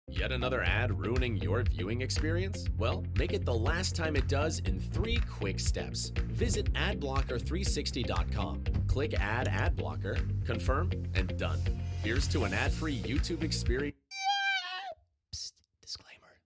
Yet another ad ruining your viewing experience? Well, make it the last time it does in 3 quick steps. Visit adblocker360.com. Click Add Ad Blocker, confirm, and done. Here's to an ad-free YouTube experience. Psst, disclaimer.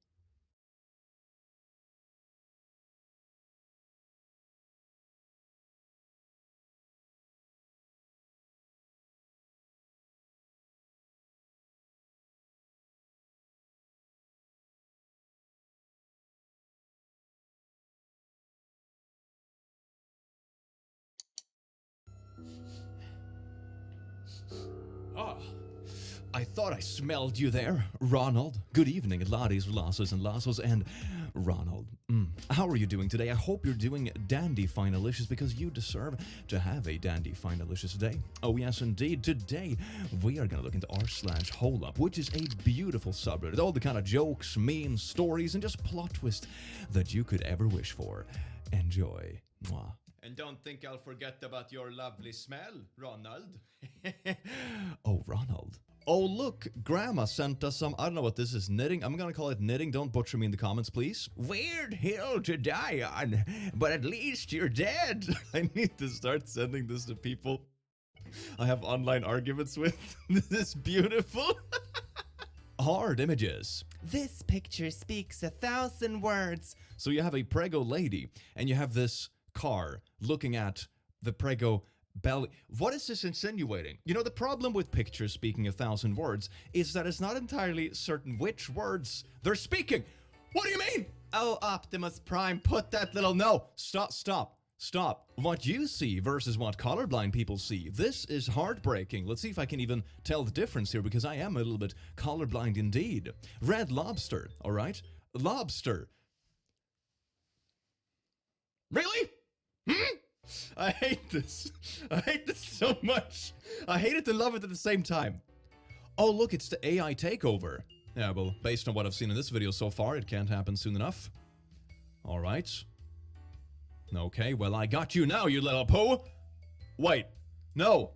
Oh, I thought I smelled you there, Ronald. Good evening, laddies, lasses, and lassos, and Ronald. How are you doing today? I hope you're doing dandy-finalicious because you deserve to have a dandy-finalicious day. Oh yes, indeed. Today, we are going to look into r/holeup, which is a beautiful subreddit. All the kind of jokes, memes, stories, and just plot twists that you could ever wish for. Enjoy. Mwah. And don't think I'll forget about your lovely smell, Ronald. Oh, Ronald. Oh, look, Grandma sent us some, I don't know what this is, knitting. I'm gonna call it knitting. Don't butcher me in the comments, please. Weird hill to die on, but at least you're dead. I need to start sending this to people I have online arguments with. This is beautiful. Hard images. This picture speaks 1,000 words. So you have a prego lady, and you have this car looking at the prego belly. What is this insinuating? You know, the problem with pictures speaking 1,000 words is that it's not entirely certain which words they're speaking. What do you mean? Oh, Optimus Prime, put that little no. Stop. What you see versus what colorblind people see. This is heartbreaking. Let's see if I can even tell the difference here because I am a little bit colorblind indeed. Red lobster, all right? Lobster. Really? I hate this. I hate this so much. I hate it and love it at the same time. Oh, look, it's the AI takeover. Yeah, well, based on what I've seen in this video so far, it can't happen soon enough. All right. Okay, well, I got you now, you little poo. Wait. No.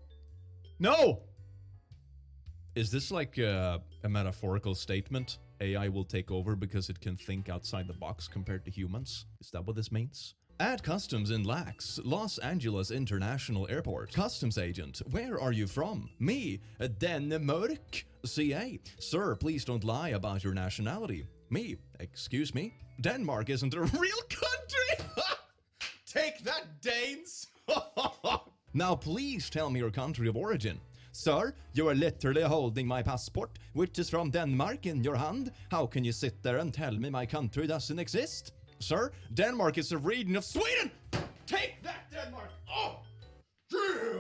Is this like a metaphorical statement? AI will take over because it can think outside the box compared to humans? Is that what this means? At customs in LAX, Los Angeles International Airport. Customs agent, where are you from? Me, Denmark, CA. Sir, please don't lie about your nationality. Me, excuse me? Denmark isn't a real country! Take that, Danes! Now please tell me your country of origin. Sir, you are literally holding my passport, which is from Denmark, in your hand. How can you sit there and tell me my country doesn't exist? Sir, Denmark is a region of Sweden! Take that, Denmark! Oh! Yeah!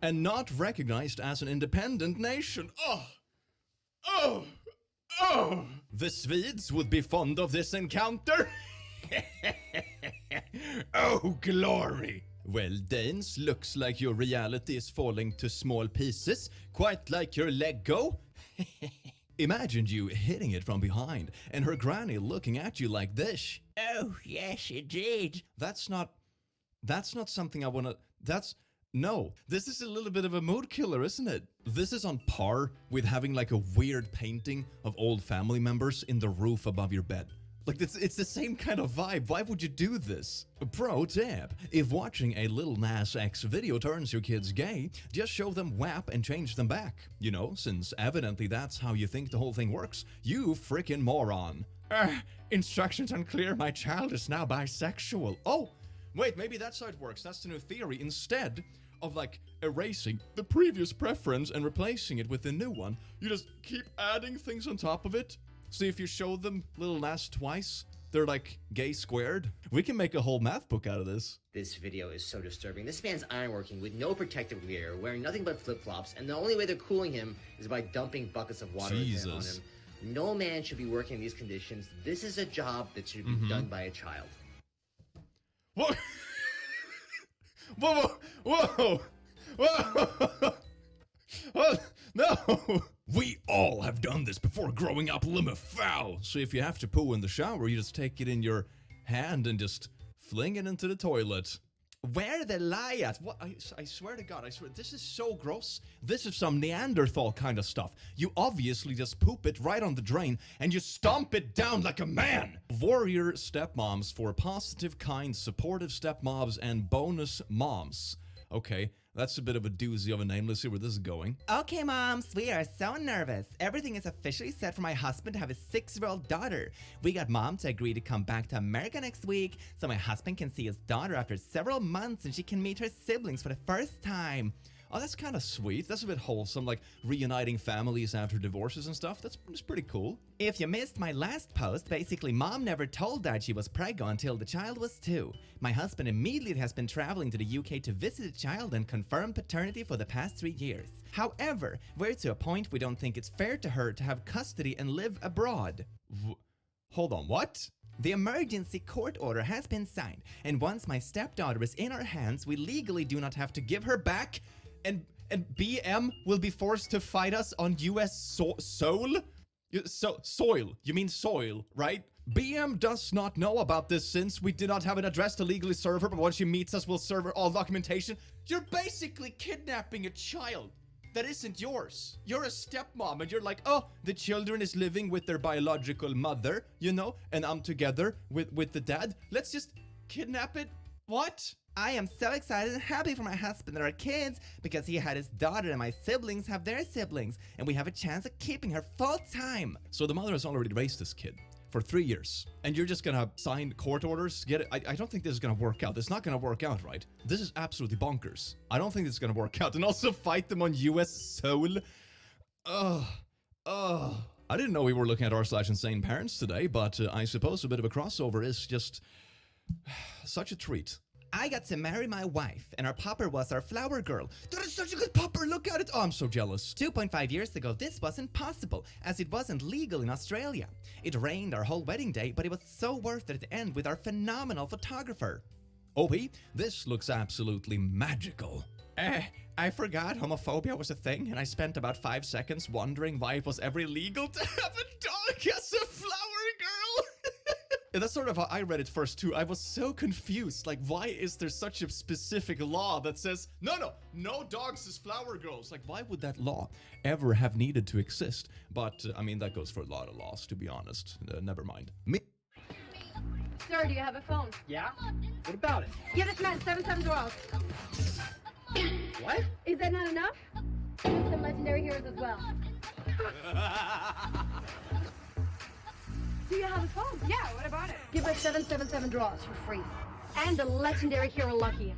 And not recognized as an independent nation. Oh! The Swedes would be fond of this encounter. Oh, glory! Well, Danes, looks like your reality is falling to small pieces, quite like your Lego. Imagined you hitting it from behind, and her granny looking at you like this. Oh, yes, indeed. That's not something I wanna, no. This is a little bit of a mood killer, isn't it? This is on par with having like a weird painting of old family members in the roof above your bed. Like, it's the same kind of vibe. Why would you do this? Pro tip. If watching a Lil Nas X video turns your kids gay, just show them WAP and change them back. You know, since evidently that's how you think the whole thing works. You frickin' moron. Instructions unclear. My child is now bisexual. Oh, wait, maybe that's how it works. That's the new theory. Instead of, like, erasing the previous preference and replacing it with a new one, you just keep adding things on top of it. See, if you show them Lil Nas twice, they're like gay squared. We can make a whole math book out of this. This video is so disturbing. This man's ironworking with no protective gear, wearing nothing but flip-flops, and the only way they're cooling him is by dumping buckets of water on him. No man should be working in these conditions. This is a job that should be done by a child. What? Whoa! No! We all have done this before growing up, Limmerfowl. So if you have to poo in the shower, you just take it in your hand and just fling it into the toilet. Where the lie at? What? I swear to God, this is so gross. This is some Neanderthal kind of stuff. You obviously just poop it right on the drain and you stomp it down like a man. Warrior stepmoms for positive, kind, supportive stepmoms and bonus moms. Okay, that's a bit of a doozy of a name. Let's see where this is going. Okay, moms, we are so nervous. Everything is officially set for my husband to have a 6-year-old daughter. We got mom to agree to come back to America next week so my husband can see his daughter after several months and she can meet her siblings for the first time. Oh, that's kind of sweet. That's a bit wholesome, like reuniting families after divorces and stuff. That's pretty cool. If you missed my last post, basically mom never told dad she was pregnant until the child was 2. My husband immediately has been traveling to the UK to visit the child and confirm paternity for the past 3 years. However, we're to a point we don't think it's fair to her to have custody and live abroad. Hold on, what? The emergency court order has been signed, and once my stepdaughter is in our hands, we legally do not have to give her back. And BM will be forced to fight us on US soil? Soil. You mean soil, right? BM does not know about this since we did not have an address to legally serve her, but once she meets us, we'll serve her all documentation. You're basically kidnapping a child that isn't yours. You're a stepmom and you're like, oh, the children is living with their biological mother, you know, and I'm together with the dad. Let's just kidnap it. What? I am so excited and happy for my husband and our kids because he had his daughter and my siblings have their siblings and we have a chance of keeping her full time. So the mother has already raised this kid for 3 years and you're just gonna sign court orders to get it? I don't think this is gonna work out. It's not gonna work out, right? This is absolutely bonkers. I don't think this is gonna work out. And also fight them on US soil. I didn't know we were looking at r/insane parents today, but I suppose a bit of a crossover is just such a treat. I got to marry my wife, and our pupper was our flower girl. That is such a good pupper, look at it! Oh, I'm so jealous. 2.5 years ago, this wasn't possible, as it wasn't legal in Australia. It rained our whole wedding day, but it was so worth it at the end with our phenomenal photographer. OP, this looks absolutely magical. I forgot homophobia was a thing, and I spent about 5 seconds wondering why it was ever illegal to have a dog as a flower girl. Yeah, that's sort of how I read it first too. I was so confused. Like, why is there such a specific law that says, no dogs as flower girls? Like, why would that law ever have needed to exist? But, I mean, that goes for a lot of laws, to be honest. Never mind. Sir, do you have a phone? Yeah? What about it? Give this man 77 draws. What? Is that not enough? Give some legendary heroes as well. Do you have a phone? Yeah, what about it? Give us 777 draws for free. And the legendary hero Lucky.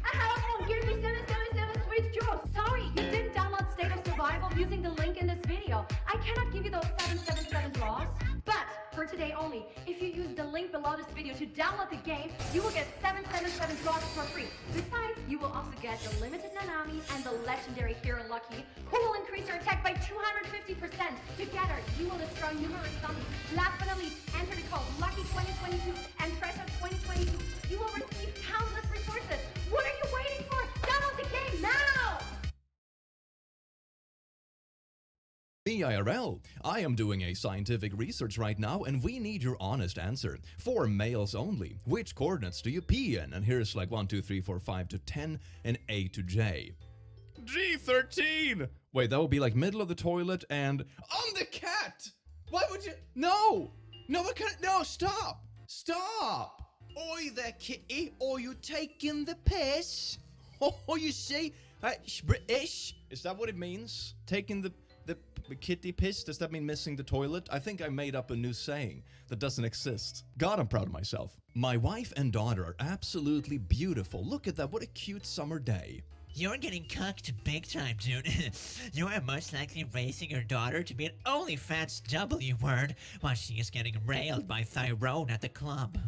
I have a phone! Give me 777 sweet draws! Sorry, you didn't download State of Survival using the link in this video. I cannot give you those 777 draws. But for today only, if you use the link below this video to download the game, you will get 777 draws for free. Besides, you will also get the limited Nanami and the legendary hero Lucky, who will increase your attack by 250%. Together, you will destroy numerous zombies. Last but not least, enter the code LUCKY2022 and Vrchat 2022. You will receive countless resources. What are you waiting for? Download the game now! IRL, I am doing a scientific research right now and we need your honest answer. For males only, which coordinates do you pee in? And here's like 1, 2, 3, 4, 5 to 10 and A to J. G13! Wait, that would be like middle of the toilet and on the cat! Why would you? No! No, I can't. No, stop! Stop! Oi there, kitty. Or you taking the piss? Oh, you see? British? Is that what it means? Taking the kitty piss? Does that mean missing the toilet? I think I made up a new saying that doesn't exist. God, I'm proud of myself. My wife and daughter are absolutely beautiful. Look at that. What a cute summer day. You're getting cucked big time, dude. You are most likely raising your daughter to be an OnlyFans W word while she is getting railed by Tyrone at the club.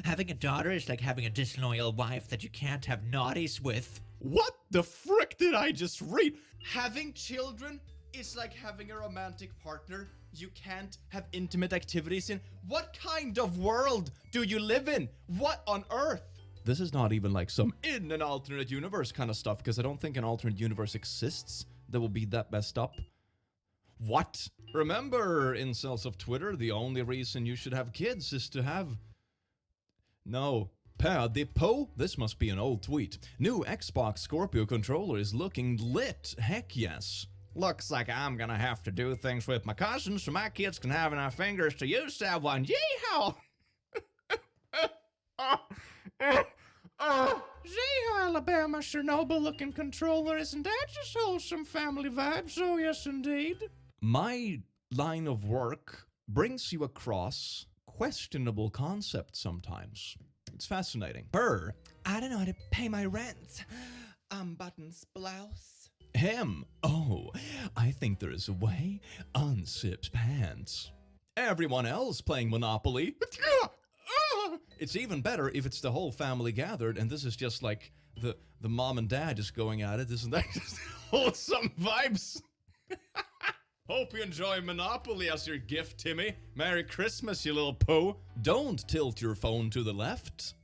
Having a daughter is like having a disloyal wife that you can't have naughties with. What the frick did I just read? Having children is like having a romantic partner you can't have intimate activities in. What kind of world do you live in? What on earth? This is not even like some in an alternate universe kind of stuff, because I don't think an alternate universe exists that will be that messed up. What? Remember, incels of Twitter, the only reason you should have kids is to have... No. Per Depot? This must be an old tweet. New Xbox Scorpio controller is looking lit. Heck yes. Looks like I'm gonna have to do things with my cousins so my kids can have enough fingers to use that one. Yeehaw! Yeehaw, Alabama Chernobyl-looking controller. Isn't that just wholesome family vibes? Oh, yes, indeed. My line of work brings you across questionable concepts sometimes. It's fascinating. Her, I don't know how to pay my rent. Unbuttons blouse. Him, oh, I think there is a way. Unzips pants. Everyone else playing Monopoly. It's even better if it's the whole family gathered and this is just like the mom and dad just going at it. Isn't that just wholesome vibes? Hope you enjoy Monopoly as your gift, Timmy. Merry Christmas, you little poo. Don't tilt your phone to the left.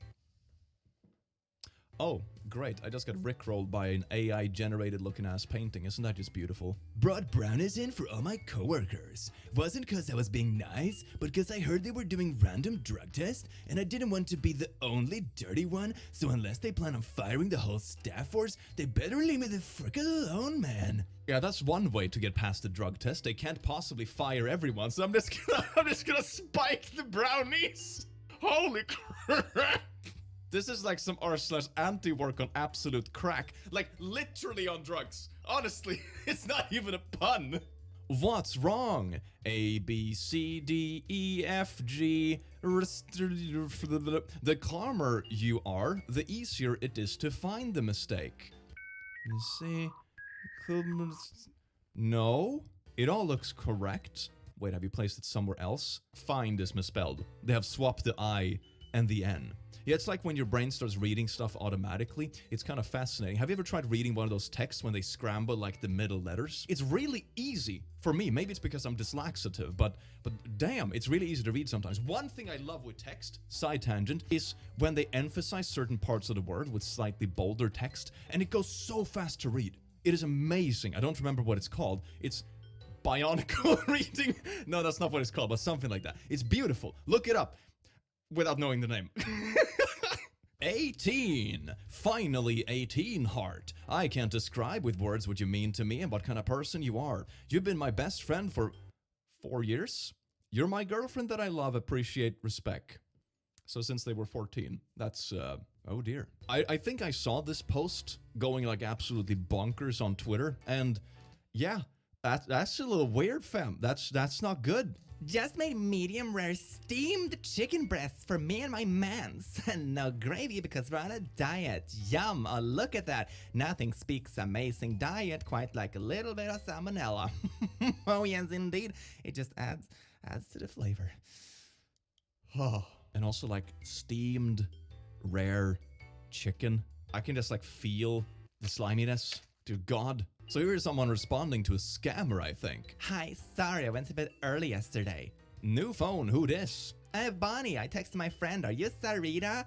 Oh, great. I just got rickrolled by an AI-generated looking-ass painting. Isn't that just beautiful? Brought brownies in for all my coworkers. Wasn't cause I was being nice, but cause I heard they were doing random drug tests, and I didn't want to be the only dirty one, so unless they plan on firing the whole staff force, they better leave me the frick alone, man. Yeah, that's one way to get past the drug test. They can't possibly fire everyone, so I'm just gonna spike the brownies. Holy crap! This is like some r/anti-work on absolute crack. Like, literally on drugs. Honestly, it's not even a pun. What's wrong? A, B, C, D, E, F, G. The calmer you are, the easier it is to find the mistake. Let's see. No? It all looks correct. Wait, have you placed it somewhere else? Find is misspelled. They have swapped the I and the N. Yeah, it's like when your brain starts reading stuff automatically. It's kind of fascinating. Have you ever tried reading one of those texts when they scramble like the middle letters? It's really easy for me. Maybe it's because I'm dyslexitive, but damn, it's really easy to read sometimes. One thing I love with text, side tangent, is when they emphasize certain parts of the word with slightly bolder text, and it goes so fast to read. It is amazing. I don't remember what it's called. It's bionicle reading. No, that's not what it's called, but something like that. It's beautiful. Look it up without knowing the name. 18. Finally 18, heart. I can't describe with words what you mean to me and what kind of person you are. You've been my best friend for 4 years. You're my girlfriend that I love, appreciate, respect. So since they were 14, that's, oh dear. I think I saw this post going like absolutely bonkers on Twitter, and yeah, that's a little weird, fam. That's not good. Just made medium rare steamed chicken breasts for me and my mans. And no gravy because we're on a diet. Yum, oh, look at that. Nothing speaks amazing diet quite like a little bit of salmonella. Oh yes, indeed. It just adds to the flavor. Oh. And also like steamed rare chicken. I can just like feel the sliminess. Dear God. So here's someone responding to a scammer, I think. Hi, sorry I went to bed early yesterday. New phone, who dis? Bonnie, I texted my friend. Are you Sarita?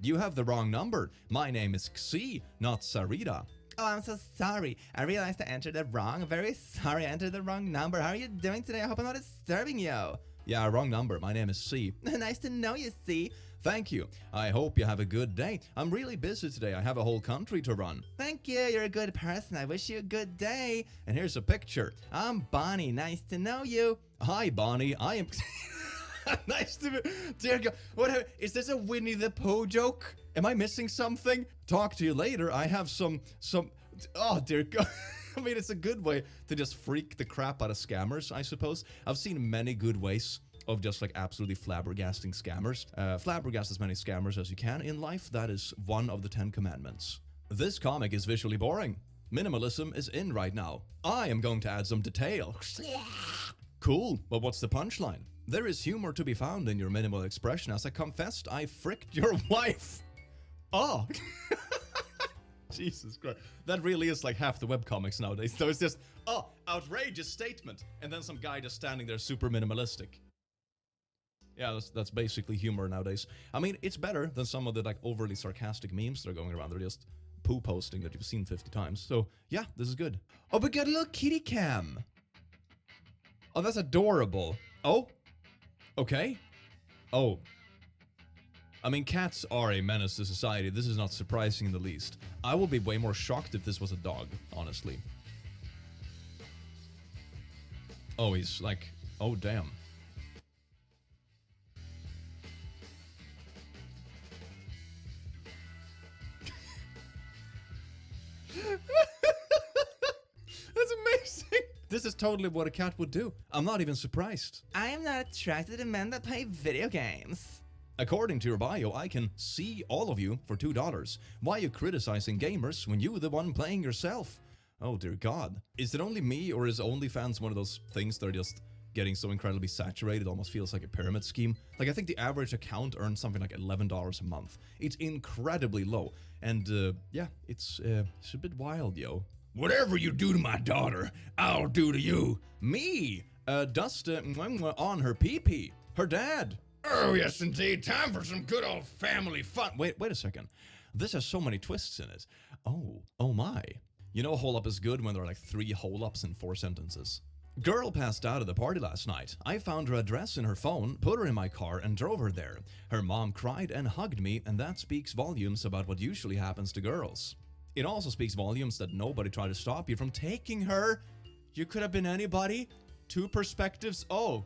You have the wrong number. My name is Xi, not Sarita. Oh, I'm so sorry. I realized I entered the wrong. Very sorry I entered the wrong number. How are you doing today? I hope I'm not disturbing you. Yeah, wrong number. My name is C. Nice to know you, C. Thank you. I hope you have a good day. I'm really busy today. I have a whole country to run. Thank you. You're a good person. I wish you a good day. And here's a picture. I'm Bonnie. Nice to know you. Hi, Bonnie. I am... Nice to meet... Dear God. What? Is this a Winnie the Pooh joke? Am I missing something? Talk to you later. I have some... Oh, dear God. I mean, it's a good way to just freak the crap out of scammers, I suppose. I've seen many good ways of just like absolutely flabbergasting scammers. Flabbergast as many scammers as you can in life. That is one of the 10 commandments. This comic is visually boring. Minimalism is in right now. I am going to add some detail. Cool, but what's the punchline? There is humor to be found in your minimal expression as I confessed I fricked your wife. Oh. Jesus Christ. That really is like half the webcomics nowadays. So it's just, oh, outrageous statement. And then some guy just standing there super minimalistic. Yeah, that's basically humor nowadays. I mean, it's better than some of the like overly sarcastic memes that are going around. They're just poo posting that you've seen 50 times. So yeah, this is good. Oh, we got a little kitty cam. Oh, that's adorable. Oh, okay. Oh. I mean, cats are a menace to society. This is not surprising in the least. I will be way more shocked if this was a dog, honestly. Oh, he's like, oh, damn. That's amazing. This is totally what a cat would do. I'm not even surprised. I am not attracted to men that play video games. According to your bio, I can see all of you for $2. Why are you criticizing gamers when you're the one playing yourself? Oh dear God. Is it only me, or is OnlyFans one of those things that are just getting so incredibly saturated, almost feels like a pyramid scheme? Like, I think the average account earns something like $11 a month. It's incredibly low. And yeah, it's a bit wild, yo. Whatever you do to my daughter, I'll do to you. Me? Dust on her pee-pee. Her dad. Oh, yes, indeed. Time for some good old family fun. Wait a second. This has so many twists in it. Oh my. You know a hole-up is good when there are like 3 hole-ups in 4 sentences. Girl passed out at the party last night. I found her address in her phone, put her in my car, and drove her there. Her mom cried and hugged me, and that speaks volumes about what usually happens to girls. It also speaks volumes that nobody tried to stop you from taking her. You could have been anybody. 2 perspectives. Oh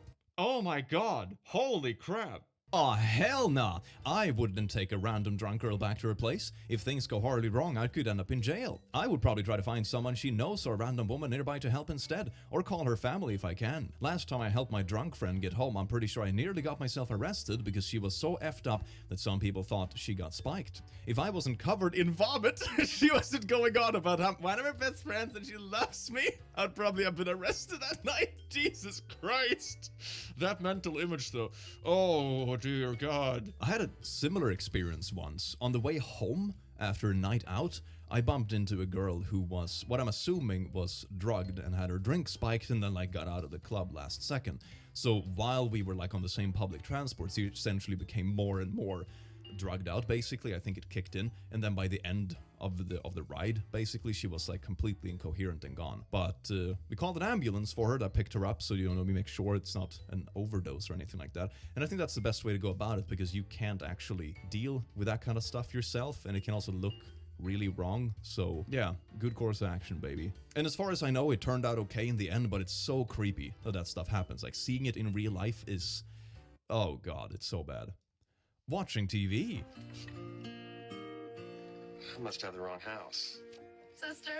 my God. Holy crap. Oh, hell nah. I wouldn't take a random drunk girl back to her place. If things go horribly wrong, I could end up in jail. I would probably try to find someone she knows or a random woman nearby to help instead, or call her family if I can. Last time I helped my drunk friend get home, I'm pretty sure I nearly got myself arrested because she was so effed up that some people thought she got spiked. If I wasn't covered in vomit, she wasn't going on about how one of her best friends and she loves me, I'd probably have been arrested that night. Jesus Christ. That mental image though. Oh dear God. I had a similar experience once. On the way home after a night out, I bumped into a girl who was, what I'm assuming was drugged and had her drink spiked and then like got out of the club last second. So while we were like on the same public transport, she essentially became more and more drugged out basically. I think it kicked in, and then by the end of the ride basically she was like completely incoherent and gone. But we called an ambulance for her that picked her up, so we make sure it's not an overdose or anything like that. And I think that's the best way to go about it, because you can't actually deal with that kind of stuff yourself, and it can also look really wrong. So yeah, good course of action, baby. And as far as I know, it turned out okay in the end, but it's so creepy that stuff happens. Like, seeing it in real life is, oh God, it's so bad. Watching TV. I must have the wrong house. Sister.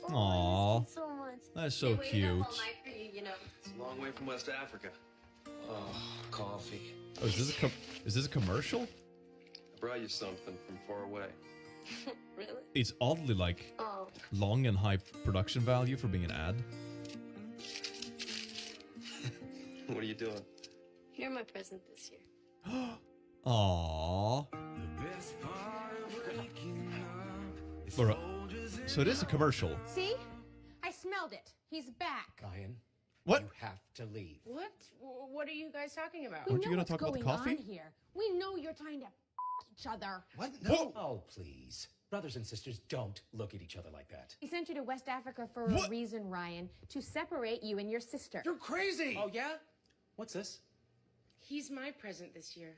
Aww, so much. that's so cute. All night for you, you know. It's a long way from West Africa. Oh, coffee. Oh, is this a commercial? I brought you something from far away. Really? It's oddly like Oh. long and high production value for being an ad. What are you doing? You're my present this year. Aww. So it is a commercial. See? I smelled it. He's back. Ryan, What? you have to leave. What? What are you guys talking about? Aren't you know gonna what's talk about the going coffee? on here. We know you're trying to each other. What? Whoa. Oh, please. Brothers and sisters don't look at each other like that. He sent you to West Africa for What? a reason, Ryan, to separate you and your sister. You're crazy! Oh, yeah? What's this? He's my present this year.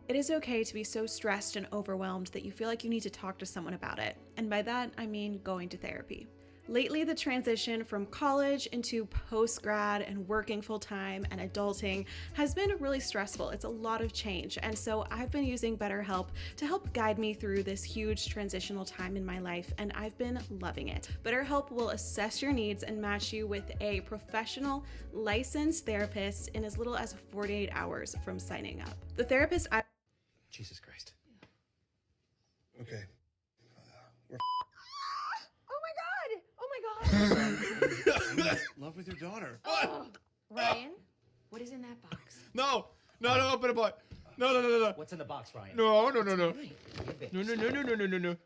It is okay to be so stressed and overwhelmed that you feel like you need to talk to someone about it. And by that, I mean going to therapy. Lately, the transition from college into post-grad and working full-time and adulting has been really stressful. It's a lot of change. And so I've been using BetterHelp to help guide me through this huge transitional time in my life, and I've been loving it. BetterHelp will assess your needs and match you with a professional, licensed therapist in as little as 48 hours from signing up. The therapist Jesus Christ. Okay. Oh my God! Love with your daughter. Oh, Ryan, what is in that box? No, open it, boy. No. What's in the box, Ryan? No. Give it. No.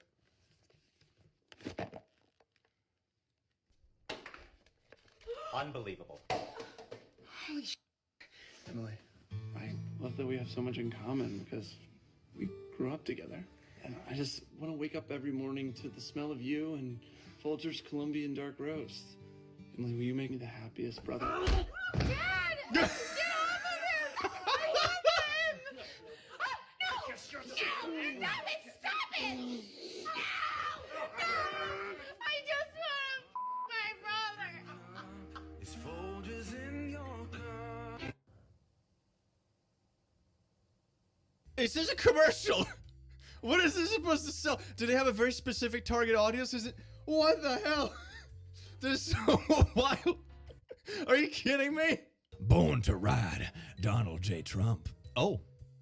Unbelievable. Emily, I love that we have so much in common because we grew up together. And I just want to wake up every morning to the smell of you and Folger's Colombian dark roast. Emily, will you make me the happiest brother? Dad! Get off of him! I love him! No! Stop it! Stop it! No! I just want my brother! It's Folgers in your cup. Is this a commercial? What is this supposed to sell? Do they have a very specific target audience? Is it? What the hell? This is so wild. Are you kidding me? Born to ride, Donald J. Trump. Oh,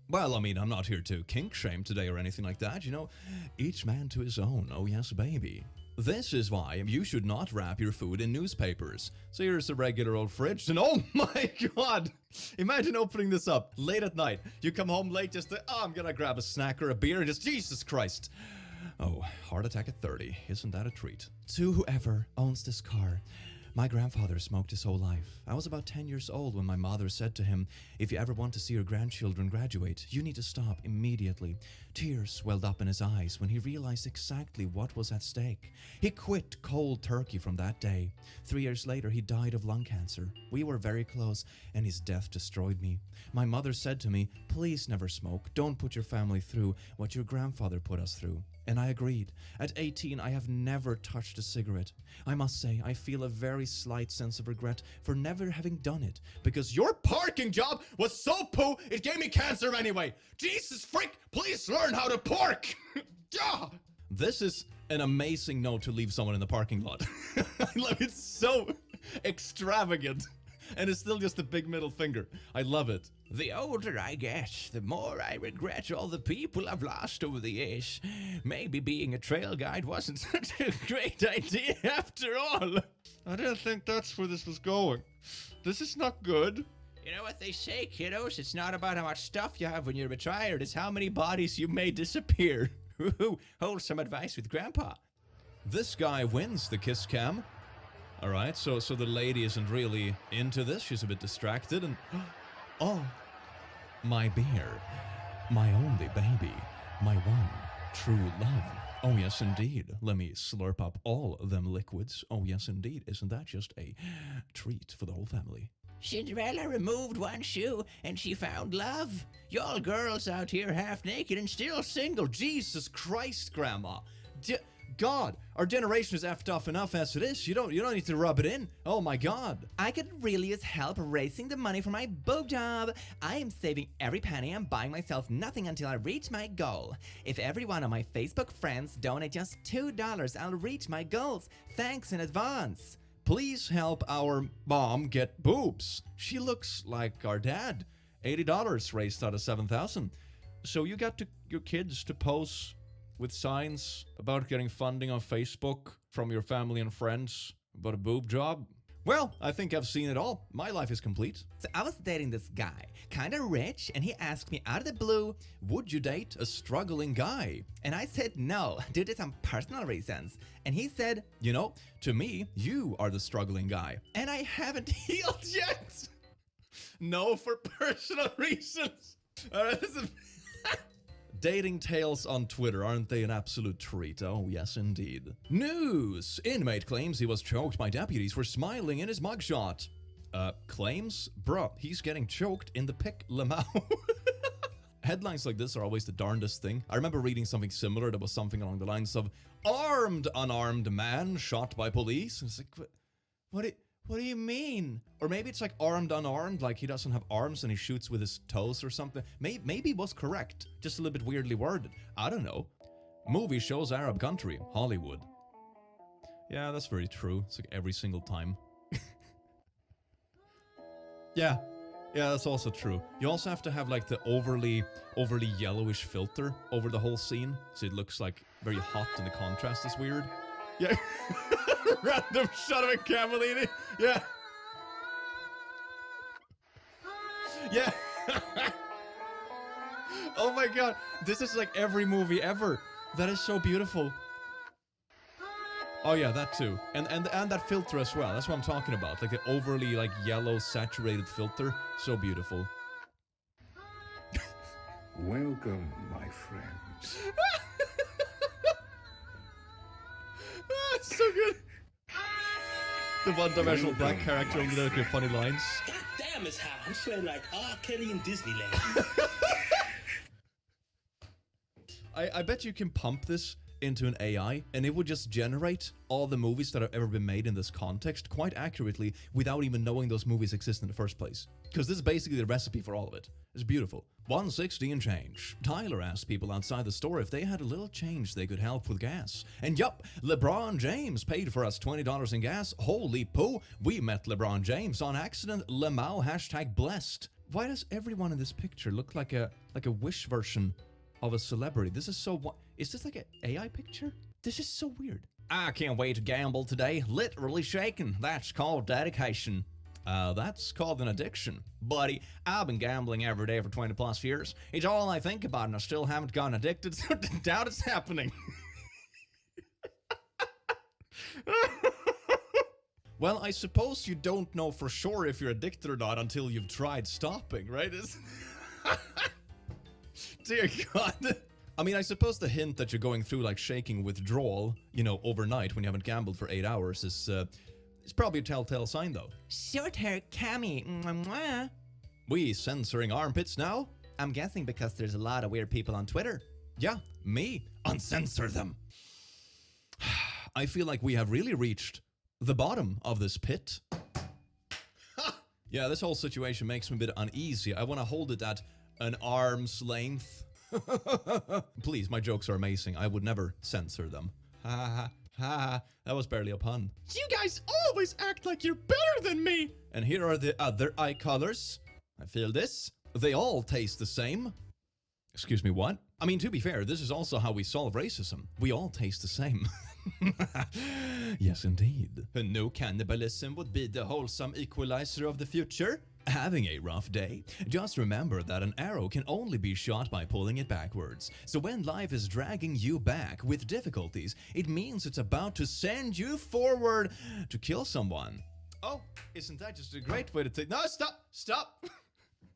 well, I mean, I'm not here to kink shame today or anything like that. You know, each man to his own. Oh, yes, baby. This is why you should not wrap your food in newspapers. So here's a regular old fridge, and oh my god! Imagine opening this up late at night. You come home late just to, I'm gonna grab a snack or a beer, and just, Jesus Christ. Oh, heart attack at 30. Isn't that a treat? To whoever owns this car. My grandfather smoked his whole life. I was about 10 years old when my mother said to him, if you ever want to see your grandchildren graduate, you need to stop immediately. Tears welled up in his eyes when he realized exactly what was at stake. He quit cold turkey from that day. 3 years later, he died of lung cancer. We were very close, and his death destroyed me. My mother said to me, please never smoke. Don't put your family through what your grandfather put us through. And I agreed. At 18, I have never touched a cigarette. I must say, I feel a very slight sense of regret for never having done it, because your parking job was so poo, it gave me cancer anyway. Jesus freak, please learn how to park. This is an amazing note to leave someone in the parking lot. Like, it's so extravagant. And it's still just a big middle finger. I love it. The older I get, the more I regret all the people I've lost over the years. Maybe being a trail guide wasn't such a great idea after all. I didn't think that's where this was going. This is not good. You know what they say, kiddos? It's not about how much stuff you have when you're retired. It's how many bodies you may disappear. Hold some advice with Grandpa. This guy wins the kiss cam. All right, so the lady isn't really into this. She's a bit distracted and... Oh, my beer. My only baby. My one true love. Oh, yes, indeed. Let me slurp up all them liquids. Oh, yes, indeed. Isn't that just a treat for the whole family? Cinderella removed one shoe and she found love. Y'all girls out here half naked and still single. Jesus Christ, Grandma. God, our generation is effed off enough as it is. You don't need to rub it in. Oh my God. I could really use help raising the money for my boob job. I am saving every penny and buying myself nothing until I reach my goal. If every one of my Facebook friends donate just $2, I'll reach my goals. Thanks in advance. Please help our mom get boobs. She looks like our dad. $80 raised out of 7,000. So you got your kids to pose with signs about getting funding on Facebook from your family and friends about a boob job? Well, I think I've seen it all. My life is complete. So I was dating this guy, kinda rich, and he asked me out of the blue, would you date a struggling guy? And I said no, due to some personal reasons. And he said, you know, to me, you are the struggling guy. And I haven't healed yet. No, for personal reasons. All right, this is... Dating tales on Twitter, aren't they an absolute treat? Oh, yes, indeed. News! Inmate claims he was choked by deputies for smiling in his mugshot. Claims? Bruh, he's getting choked in the Pic Lemau. Headlines like this are always the darndest thing. I remember reading something similar that was something along the lines of, armed, unarmed man shot by police. And it's like, what do you mean? Or maybe it's like armed, unarmed, like he doesn't have arms and he shoots with his toes or something. Maybe it was correct, just a little bit weirdly worded. I don't know. Movie shows Arab country, Hollywood. Yeah, that's very true. It's like every single time. Yeah, that's also true. You also have to have like the overly yellowish filter over the whole scene, so it looks like very hot and the contrast is weird. Yeah. Random shot of a Camellini. Yeah. Yeah. Oh my God. This is like every movie ever. That is so beautiful. Oh yeah, that too. And that filter as well. That's what I'm talking about. Like the overly like yellow saturated filter. So beautiful. Welcome, my friends. So good. The one-dimensional black character only there with funny lines. God damn, it's hot. I'm sweating like R. Kelly in Disneyland. I bet you can pump this into an AI and it would just generate all the movies that have ever been made in this context quite accurately without even knowing those movies exist in the first place. Because this is basically the recipe for all of it. It's beautiful. 160 and change. Tyler asked people outside the store if they had a little change they could help with gas. And yup, LeBron James paid for us $20 in gas. Holy poo, we met LeBron James on accident. Lemao #blessed. Why does everyone in this picture look like a Wish version of a celebrity? This is so... Is this like an AI picture? This is so weird. I can't wait to gamble today. Literally shaking. That's called dedication. That's called an addiction. Buddy, I've been gambling every day for 20 plus years. It's all I think about and I still haven't gotten addicted, so doubt it's happening. Well, I suppose you don't know for sure if you're addicted or not until you've tried stopping, right? Dear God. I mean, I suppose the hint that you're going through like shaking withdrawal, overnight when you haven't gambled for 8 hours is it's probably a telltale sign, though. Short hair, Cammy. Mwah. We censoring armpits now? I'm guessing because there's a lot of weird people on Twitter. Yeah, me. Uncensor them. I feel like we have really reached the bottom of this pit. Yeah, this whole situation makes me a bit uneasy. I want to hold it at an arm's length. Please, my jokes are amazing. I would never censor them. Ha ha, that was barely a pun. You guys always act like you're better than me! And here are the other eye colors. I feel this. They all taste the same. Excuse me, what? I mean, to be fair, this is also how we solve racism. We all taste the same. Yes, indeed. No cannibalism would be the wholesome equalizer of the future. Having a rough day? Just remember that an arrow can only be shot by pulling it backwards. So when life is dragging you back with difficulties, it means it's about to send you forward to kill someone. Oh, isn't that just a great way to take... No, stop!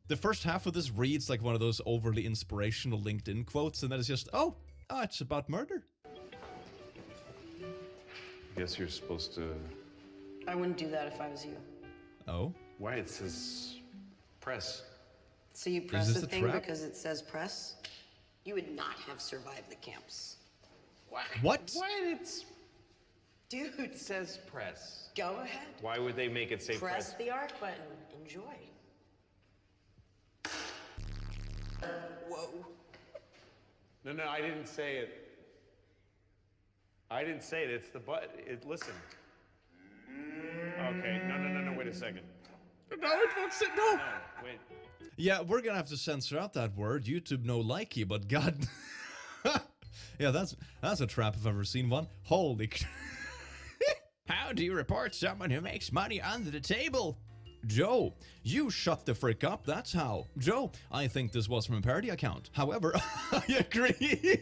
The first half of this reads like one of those overly inspirational LinkedIn quotes, and then it's just, oh, it's about murder. I guess you're supposed to... I wouldn't do that if I was you. Oh? Why? It says press. So you press the thing trap? because it says press? You would not have survived the camps. What? What? It's... Dude. It says press. Go ahead. Why would they make it say Press the arc button. Enjoy. Whoa. No, I didn't say it. I didn't say it. It's the button. Listen. Okay. No. Wait a second. No, it won't sit. No. No, wait. Yeah, we're gonna have to censor out that word. YouTube no likey, but God. Yeah, that's a trap if I've ever seen one. Holy. How do you report someone who makes money under the table? Joe, you shut the frick up, that's how. Joe, I think this was from a parody account. However, I agree.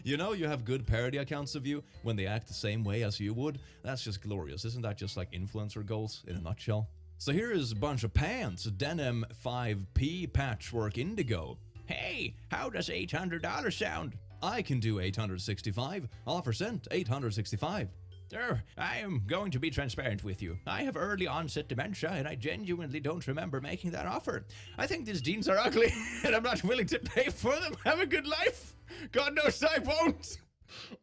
You know, you have good parody accounts of you when they act the same way as you would. That's just glorious. Isn't that just like influencer goals in a nutshell? So here is a bunch of pants, denim 5P patchwork indigo. Hey, how does $800 sound? I can do 865. Offer sent, 865. Sir, I am going to be transparent with you. I have early onset dementia and I genuinely don't remember making that offer. I think these jeans are ugly and I'm not willing to pay for them. Have a good life. God knows I won't.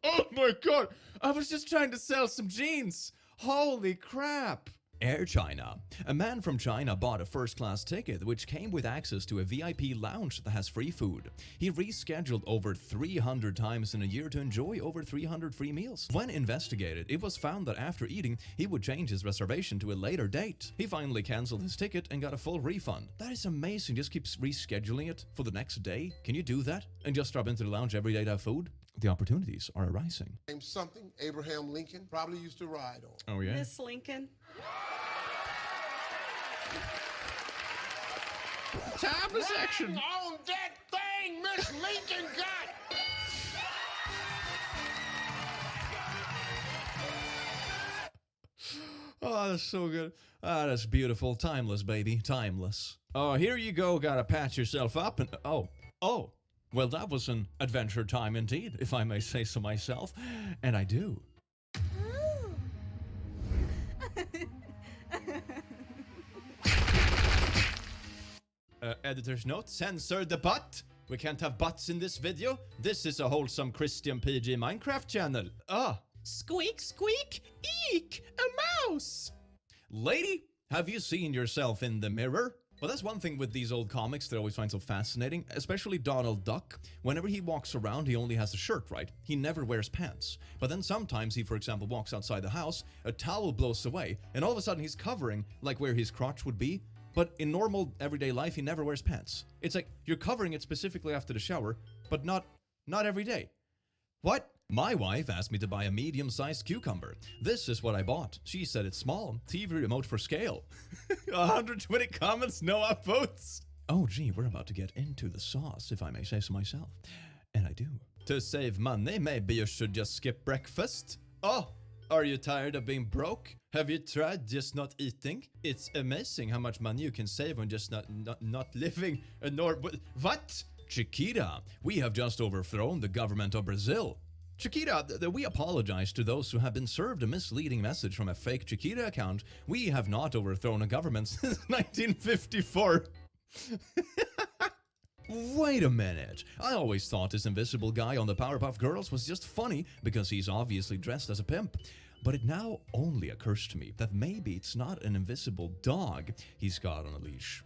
Oh my God. I was just trying to sell some jeans. Holy crap. Air China. A man from China bought a first-class ticket which came with access to a VIP lounge that has free food. He rescheduled over 300 times in a year to enjoy over 300 free meals. When investigated, it was found that after eating, he would change his reservation to a later date. He finally canceled his ticket and got a full refund. That is amazing. Just keep rescheduling it for the next day. Can you do that? And just drop into the lounge every day to have food? The opportunities are arising. Name something Abraham Lincoln probably used to ride on. Oh, yeah? Miss Lincoln. Time for section. On that thing Miss Lincoln got. Oh, that's so good. Ah, that's beautiful. Timeless, baby. Timeless. Oh, here you go. Gotta patch yourself up and... Oh. Well, that was an adventure time indeed, if I may say so myself. And I do. Editor's note, censor the butt. We can't have butts in this video. This is a wholesome Christian PG Minecraft channel. Squeak, squeak, eek, a mouse. Lady, have you seen yourself in the mirror? Well, that's one thing with these old comics that I always find so fascinating, especially Donald Duck. Whenever he walks around, he only has a shirt, right? He never wears pants. But then sometimes he, for example, walks outside the house, a towel blows away, and all of a sudden he's covering, like where his crotch would be. But in normal, everyday life, he never wears pants. It's like, you're covering it specifically after the shower, but not every day. What? My wife asked me to buy a medium-sized cucumber. This is what I bought. She said it's small. TV remote for scale. 120 comments, no upvotes. Oh gee, we're about to get into the sauce, if I may say so myself. And I do. To save money, maybe you should just skip breakfast. Oh, are you tired of being broke? Have you tried just not eating? It's amazing how much money you can save on just not living a What? Chiquita, we have just overthrown the government of Brazil. Chiquita, we apologize to those who have been served a misleading message from a fake Chiquita account. We have not overthrown a government since 1954. Wait a minute. I always thought this invisible guy on the Powerpuff Girls was just funny because he's obviously dressed as a pimp. But it now only occurs to me that maybe it's not an invisible dog he's got on a leash.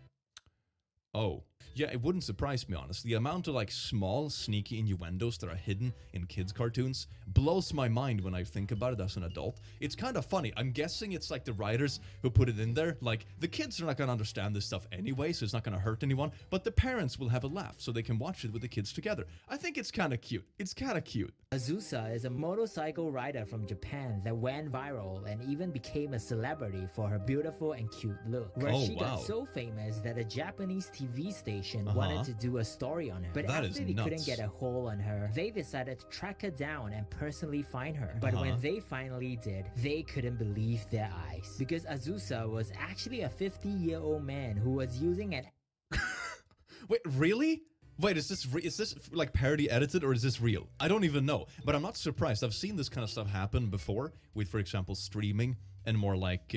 Oh, yeah, it wouldn't surprise me, honestly. The amount of like small, sneaky innuendos that are hidden in kids' cartoons blows my mind when I think about it as an adult. It's kind of funny. I'm guessing it's like the writers who put it in there. Like, the kids are not going to understand this stuff anyway, so it's not going to hurt anyone. But the parents will have a laugh so they can watch it with the kids together. I think it's kind of cute. It's kind of cute. Azusa is a motorcycle rider from Japan that went viral and even became a celebrity for her beautiful and cute look. Where she got so famous that a Japanese TV station wanted to do a story on her. But after they couldn't get a hold on her, they decided to track her down and personally find her. But when they finally did, they couldn't believe their eyes. Because Azusa was actually a 50-year-old man who was using an... Wait, really? Wait, is this like parody edited or is this real? I don't even know, but I'm not surprised. I've seen this kind of stuff happen before with, for example, streaming and more like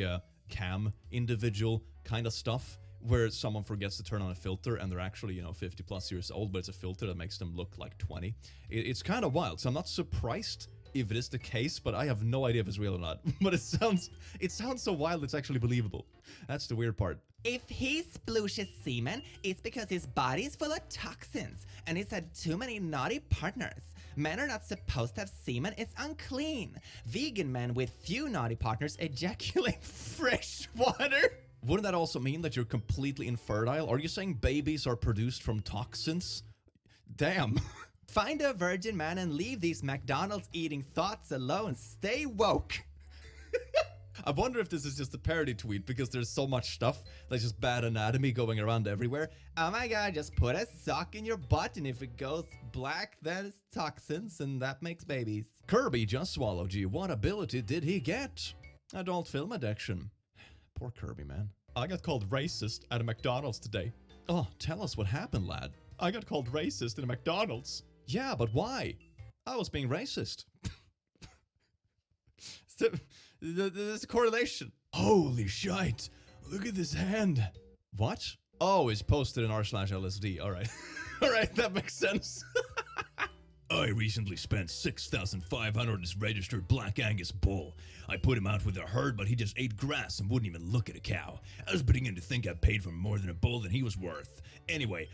cam individual kind of stuff where someone forgets to turn on a filter and they're actually, 50 plus years old, but it's a filter that makes them look like 20. It's kind of wild, so I'm not surprised if it is the case, but I have no idea if it's real or not. But it sounds so wild it's actually believable. That's the weird part. If he splooshes semen, it's because his body is full of toxins and he's had too many naughty partners. Men are not supposed to have semen, it's unclean. Vegan men with few naughty partners ejaculate fresh water. Wouldn't that also mean that you're completely infertile? Are you saying babies are produced from toxins? Damn. Find a virgin man and leave these McDonald's eating thoughts alone. Stay woke. I wonder if this is just a parody tweet because there's so much stuff that's just bad anatomy going around everywhere. Oh my god, just put a sock in your butt and if it goes black, that is toxins and that makes babies. Kirby just swallowed you. What ability did he get? Adult film addiction. Poor Kirby, man. I got called racist at a McDonald's today. Oh, tell us what happened, lad. I got called racist at a McDonald's. Yeah, but why? I was being racist. So, there's a correlation. Holy shite. Look at this hand. What? Oh, it's posted in r/LSD. All right. All right, that makes sense. I recently spent $6,500 on this registered Black Angus bull. I put him out with a herd, but he just ate grass and wouldn't even look at a cow. I was beginning to think I paid for more than a bull than he was worth. Anyway,